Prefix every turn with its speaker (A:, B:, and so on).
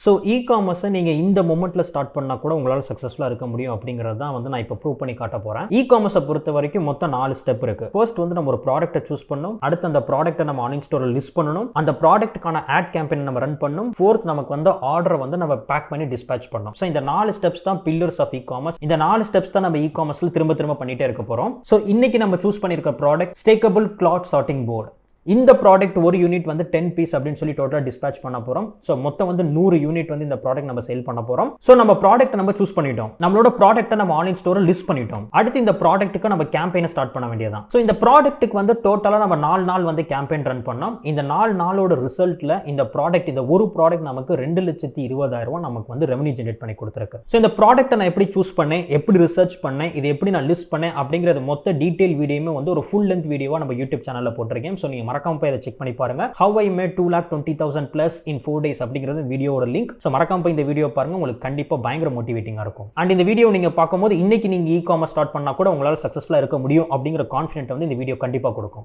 A: So இ-காமர்ஸை நீங்கள் இந்த மொமெண்ட்டில் start பண்ணால் கூட உங்களால் சக்ஸஸ்ஃபுல்லாக இருக்க முடியும் அப்படிங்கிறது தான் வந்து நான் இப்போ ப்ரூவ் பண்ணி காட்ட போகிறேன். இ-காமர்ஸை பொறுத்த வரைக்கும் மொத்தம் 4 ஸ்டெப் இருக்குது. ஃபர்ஸ்ட் வந்து நம்ம ஒரு ப்ராடக்ட்டை சூஸ் பண்ணணும். அடுத்து அந்த ப்ராடக்ட்டை நம்ம ஆன்லைன் ஸ்டோரில் லிஸ்ட் பண்ணணும். அந்த ப்ராடக்ட்டுக்கான ஆட் கேம்பெயின் நம்ம ரன் பண்ணணும். ஃபோர்த் நமக்கு வந்து ஆர்டரை வந்து நம்ம பேக் பண்ணி டிஸ்பேச் பண்ணணும். ஸோ இந்த 4 ஸ்டெப்ஸ் தான் பில்லர்ஸ் ஆஃப் இ-காமர்ஸ். இந்த 4 ஸ்டெப்ஸ் தான் நம்ம இ-காமர்ஸில் திரும்ப திரும்ப பண்ணிட்டே இருக்க போகிறோம். ஸோ இன்னைக்கு நம்ம சூஸ் பண்ணியிருக்க ப்ராடக்ட் ஸ்டேக்கபிள் கிளாத் சார்ட்டிங் போர்டு. இந்த ப்ராடக்ட் ஒரு யூனிட் வந்து 10 பீஸ் அப்படின்னு சொல்லி டோட்டலாக டிஸ்பேச் பண்ண போகிறோம். ஸோ மொத்தம் வந்து 100 யூனிட் வந்து இந்த ப்ராடக்ட் நம்ம சேல் பண்ண போகிறோம். ஸோ நம்ம ப்ராடக்ட் நம்ம சூஸ் பண்ணிட்டோம். நம்மளோட ப்ராடக்ட்டை நம்ம ஆன்லைன் ஸ்டோரில் லிஸ்ட் பண்ணிட்டோம். அடுத்து இந்த ப்ராடக்ட்டுக்கு நம்ம கேம்பெயினை ஸ்டார்ட் பண்ண வேண்டியதான். ஸோ இந்த ப்ராடக்ட்டுக்கு வந்து டோட்டலாக நம்ம 4 நாள் வந்து கேம்பெயின் ரன் பண்ணோம். இந்த 4 நாளோட ரிசல்ட்டில் இந்த ப்ராடக்ட், இந்த ஒரு ப்ராடக்ட் நமக்கு 2,20,000 நமக்கு வந்து ரெவன்யூ ஜென்ரேட் பண்ணி கொடுத்துருக்கு. ஸோ இந்த ப்ராடக்ட்டை நான் எப்படி சூஸ் பண்ணேன், எப்படி ரிசர்ச் பண்ணேன், இது எப்படி நான் லிஸ்ட் பண்ணேன் அப்படிங்கிறது மொத்த டீடைல் வீடியோமே வந்து ஒரு ஃபுல் லென்த் வீடியோவாக நம்ம யூடியூப் சேனலில் போட்டிருக்கேன். ஸோ நீங்கள் மறக்காம போய் அதை செக் பண்ணி பாருங்க. How I made 2,20,000 plus in 4 days அப்படிங்கிறது வீடியோவோட லிங்க். சோ மறக்காம போய் இந்த வீடியோ பாருங்க. உங்களுக்கு கண்டிப்பா பயங்கர மோட்டிவேட்டிங்கா இருக்கும். அண்ட் இந்த வீடியோ நீங்க பார்க்கும்போது இன்னைக்கு நீங்க இ-காமர்ஸ் ஸ்டார்ட் பண்ணா கூட உங்களால சக்சஸ்ஃபுல்லா இருக்க முடியும் அப்படிங்கிற கான்ஃபிடென்ட் வந்து இந்த வீடியோ கண்டிப்பா கொடுக்கும்.